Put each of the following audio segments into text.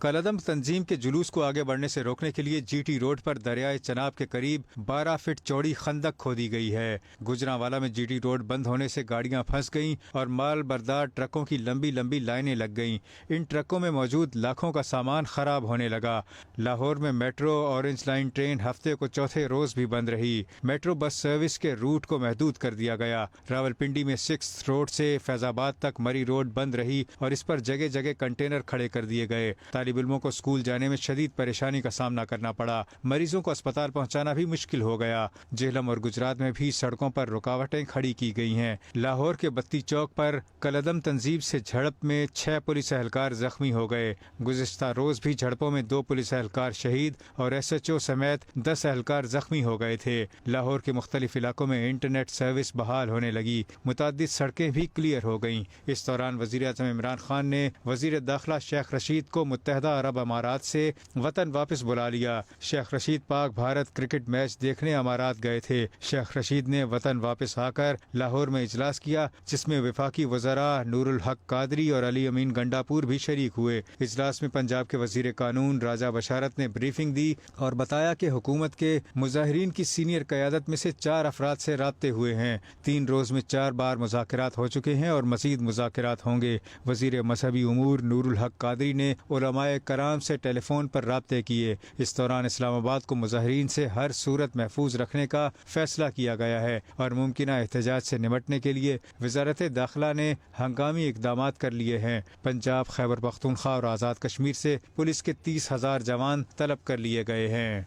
कलअदम तंजीम के जुलूस को आगे बढ़ने से रोकने के लिए जीटी रोड पर दरियाए चनाब के करीब 12 फीट चौड़ी खंदक खोदी गई है। गुजरांवाला में जीटी रोड बंद होने से गाड़ियां फंस गईं और माल बरदार ट्रकों की लंबी लंबी लाइनें लग गईं। इन ट्रकों में मौजूद लाखों का सामान खराब होने लगा। लाहौर में मेट्रो ऑरेंज लाइन ट्रेन हफ्ते को चौथे रोज भी बंद रही। मेट्रो बस सर्विस के रूट को महदूद कर दिया गया। रावलपिंडी में 6 रोड से फैजाबाद तक मरी रोड बंद रही और इस पर जगह जगह कंटेनर खड़े कर दिए गए। तालिब इल्मों को स्कूल जाने में शदीद परेशानी का सामना करना पड़ा। मरीजों को अस्पताल पहुंचाना भी मुश्किल हो गया। जेहलम और गुजरात में भी सड़कों पर रुकावटें खड़ी की गई हैं। लाहौर के बत्ती चौक पर कलअदम तंजीम से झड़प में 6 पुलिस एहलकार जख्मी हो गए। गुज़िश्ता रोज भी झड़पों में 2 पुलिस एहलकार शहीद और SHO समेत 10 एहलकार जख्मी हो गए थे। लाहौर के मुख्तलिफ इलाकों में इंटरनेट सर्विस बहाल होने लगी। मुतादिद सड़कें भी क्लियर हो गईं। इस दौरान वज़ीर-ए-आज़म इमरान खान ने वज़ीर दाखिला शेख रशीद को मुत्तहदा अरब अमारात से वतन वापस बुला लिया। शेख रशीद पाक भारत क्रिकेट मैच देखने अमारात गए थे। शेख रशीद ने वतन वापस आकर लाहौर में इजलास किया, जिसमें वफाकी वज़रा नूरुल हक कादरी और अली अमीन गंडापुर भी शरीक हुए। इजलास में पंजाब के वज़ीर कानून राजा बशारत ने ब्रीफिंग दी और बताया कि हुकूमत के मुजाहिरीन की सीनियर क़यादत में से 4 अफराद से राब्ते हुए हैं। 3 रोज में 4 बार मुज़ाकरात हो चुके हैं और मज़ीद मुज़ाकरात होंगे। वज़ीर मजहबी उमूर नूरुल हक कादरी ने उलमाए कराम से टेलीफोन पर राब्ते किए। इस दौरान इस्लामाबाद को मुजाहिरीन से हर सूरत महफूज रखने का फैसला किया गया है और मुमकिना एहतजाज से निपटने के लिए वज़ारत दाखिला ने हंगामी इक़दामात कर लिए हैं। पंजाब, खैबर पख्तूनख्वा और आज़ाद कश्मीर से पुलिस के 30,000 जवान तलब कर लिए गए हैं।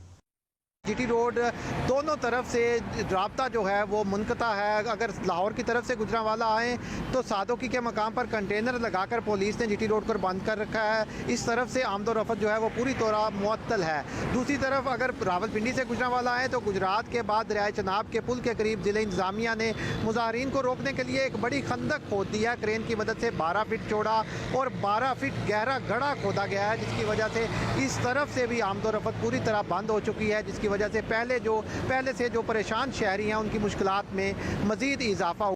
जीटी रोड दोनों तरफ से राब्ता जो है वो मुनक़ता है। अगर लाहौर की तरफ से गुजरांवाला आएँ तो सादोकी के मकाम पर कंटेनर लगाकर पुलिस ने जीटी रोड को बंद कर रखा है। इस तरफ से आमदोरफ़त जो है वो पूरी तरह मुअत्तल है। दूसरी तरफ अगर रावलपिंडी से गुजरांवाला आएँ तो गुजरात के बाद दरियाए चनाब के पुल के करीब ज़िला इंतज़ामिया ने मुज़ाहिरीन को रोकने के लिए एक बड़ी खंदक खोद दी है। क्रेन की मदद से 12 फीट चौड़ा और 12 फीट गहरा गड्ढा खोदा गया है, जिसकी वजह से इस तरफ से भी आमदोरफ़त पूरी तरह बंद हो चुकी है, जिसकी वजह से पहले से जो परेशान शहरी हैं उनकी मुश्किलात में मज़ीद इजाफा